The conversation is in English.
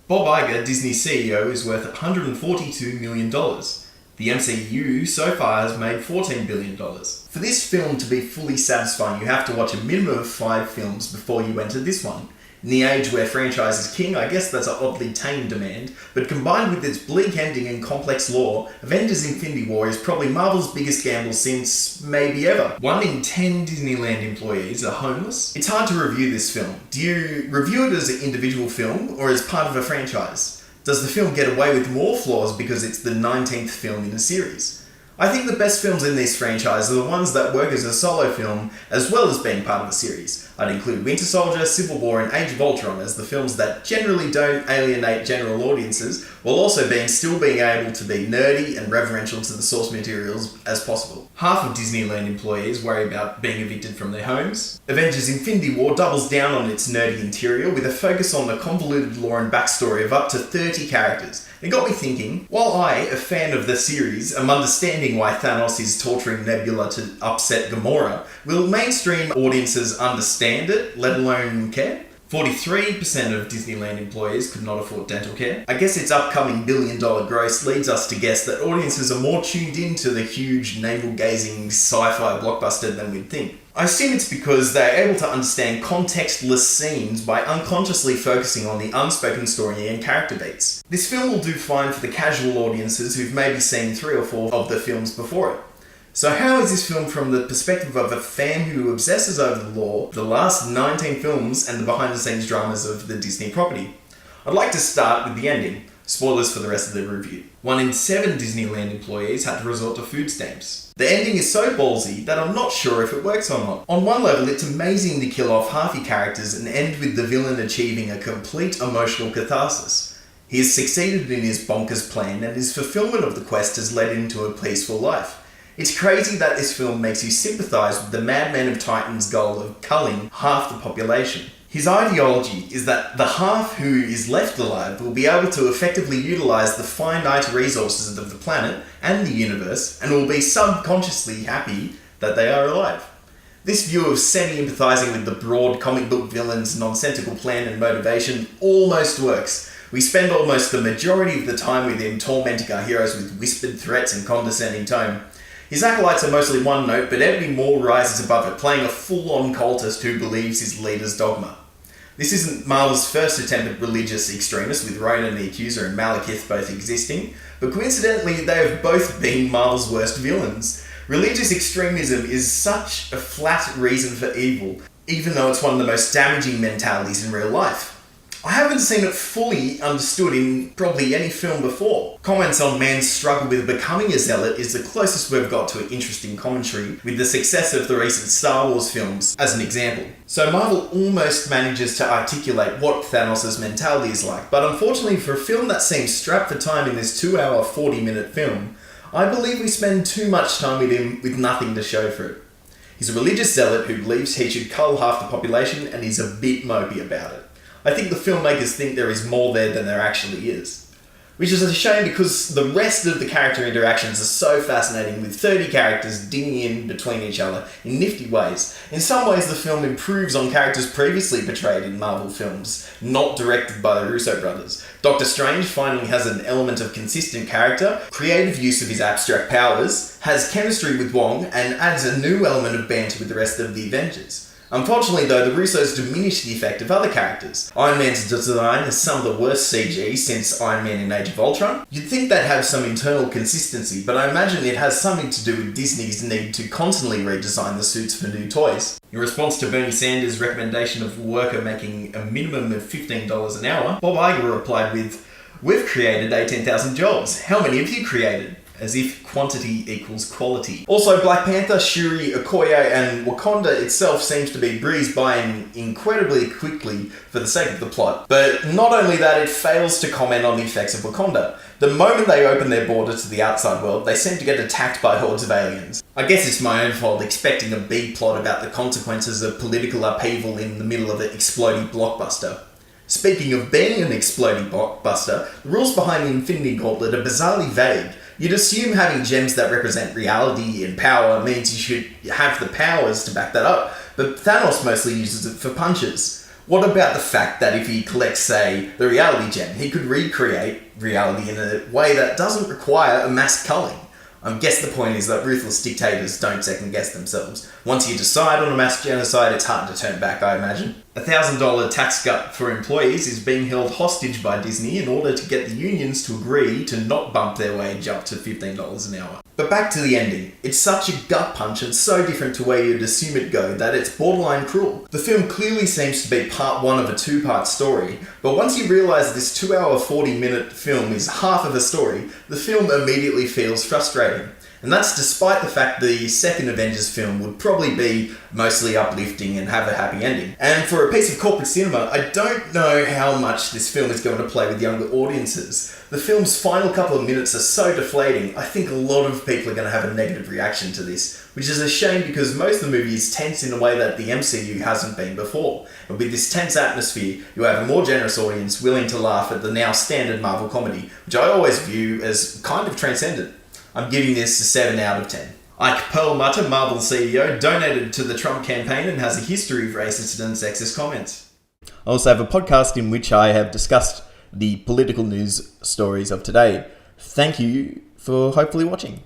Bob Iger, Disney's CEO, is worth $142 million. The MCU so far has made $14 billion. For this film to be fully satisfying, you have to watch a minimum of 5 films before you enter this one. In the age where franchise is king, I guess that's an oddly tame demand, but combined with its bleak ending and complex lore, Avengers Infinity War is probably Marvel's biggest gamble since maybe ever. 1 in 10 Disneyland employees are homeless. It's hard to review this film. Do you review it as an individual film or as part of a franchise? Does the film get away with more flaws because it's the 19th film in a series? I think the best films in this franchise are the ones that work as a solo film as well as being part of a series. I'd include Winter Soldier, Civil War and Age of Ultron as the films that generally don't alienate general audiences, while also still being able to be nerdy and reverential to the source materials as possible. Half of Disneyland employees worry about being evicted from their homes. Avengers Infinity War doubles down on its nerdy interior with a focus on the convoluted lore and backstory of up to 30 characters. It got me thinking, while I, a fan of the series, am understanding why Thanos is torturing Nebula to upset Gamora, will mainstream audiences understand it, let alone care? 43% of Disneyland employees could not afford dental care. I guess its upcoming billion-dollar gross leads us to guess that audiences are more tuned into the huge, navel-gazing sci-fi blockbuster than we'd think. I assume it's because they're able to understand contextless scenes by unconsciously focusing on the unspoken story and character beats. This film will do fine for the casual audiences who've maybe seen 3 or 4 of the films before it. So how is this film from the perspective of a fan who obsesses over the lore, the last 19 films, and the behind-the-scenes dramas of the Disney property? I'd like to start with the ending. Spoilers for the rest of the review. 1 in 7 Disneyland employees had to resort to food stamps. The ending is so ballsy that I'm not sure if it works or not. On one level, it's amazing to kill off half your characters and end with the villain achieving a complete emotional catharsis. He has succeeded in his bonkers plan and his fulfillment of the quest has led him to a peaceful life. It's crazy that this film makes you sympathise with the Madman of Titan's goal of culling half the population. His ideology is that the half who is left alive will be able to effectively utilise the finite resources of the planet and the universe and will be subconsciously happy that they are alive. This view of semi-empathising with the broad comic book villain's nonsensical plan and motivation almost works. We spend almost the majority of the time with him tormenting our heroes with whispered threats and condescending tone. His acolytes are mostly one note, but Ebony Moore rises above it, playing a full-on cultist who believes his leader's dogma. This isn't Marvel's first attempt at religious extremists, with Ronan the Accuser and Malekith both existing, but coincidentally they have both been Marvel's worst villains. Religious extremism is such a flat reason for evil, even though it's one of the most damaging mentalities in real life. I haven't seen it fully understood in probably any film before. Comments on man's struggle with becoming a zealot is the closest we've got to an interesting commentary, with the success of the recent Star Wars films as an example. So Marvel almost manages to articulate what Thanos' mentality is like, but unfortunately for a film that seems strapped for time in this 2-hour, 40-minute film, I believe we spend too much time with him with nothing to show for it. He's a religious zealot who believes he should cull half the population and he's a bit mopey about it. I think the filmmakers think there is more there than there actually is. Which is a shame because the rest of the character interactions are so fascinating, with 30 characters dinging in between each other in nifty ways. In some ways the film improves on characters previously portrayed in Marvel films, not directed by the Russo brothers. Doctor Strange finally has an element of consistent character, creative use of his abstract powers, has chemistry with Wong, and adds a new element of banter with the rest of the Avengers. Unfortunately though, the Russos diminish the effect of other characters. Iron Man's design is some of the worst CG since Iron Man in Age of Ultron. You'd think they'd have some internal consistency, but I imagine it has something to do with Disney's need to constantly redesign the suits for new toys. In response to Bernie Sanders' recommendation of a worker making a minimum of $15 an hour, Bob Iger replied with, "We've created 18,000 jobs. How many have you created?" As if quantity equals quality. Also, Black Panther, Shuri, Okoye, and Wakanda itself seems to be breezed by incredibly quickly for the sake of the plot. But not only that, it fails to comment on the effects of Wakanda. The moment they open their border to the outside world, they seem to get attacked by hordes of aliens. I guess it's my own fault expecting a B-plot about the consequences of political upheaval in the middle of an exploding blockbuster. Speaking of being an exploding blockbuster, the rules behind the Infinity Gauntlet are bizarrely vague. You'd assume having gems that represent reality and power means you should have the powers to back that up, but Thanos mostly uses it for punches. What about the fact that if he collects, say, the reality gem, he could recreate reality in a way that doesn't require a mass culling? I guess the point is that ruthless dictators don't second guess themselves. Once you decide on a mass genocide, it's hard to turn back, I imagine. A $1,000 tax cut for employees is being held hostage by Disney in order to get the unions to agree to not bump their wage up to $15 an hour. But back to the ending. It's such a gut punch and so different to where you'd assume it'd go that it's borderline cruel. The film clearly seems to be part one of a two-part story, but once you realise this 2-hour 40-minute film is half of a story, the film immediately feels frustrating. And that's despite the fact the second Avengers film would probably be mostly uplifting and have a happy ending. And for a piece of corporate cinema, I don't know how much this film is going to play with younger audiences. The film's final couple of minutes are so deflating, I think a lot of people are going to have a negative reaction to this, which is a shame because most of the movie is tense in a way that the MCU hasn't been before. And with this tense atmosphere, you have a more generous audience willing to laugh at the now standard Marvel comedy, which I always view as kind of transcendent. I'm giving this a 7 out of 10. Ike Perlmutter, Marvel CEO, donated to the Trump campaign and has a history of racist and sexist comments. I also have a podcast in which I have discussed the political news stories of today. Thank you for hopefully watching.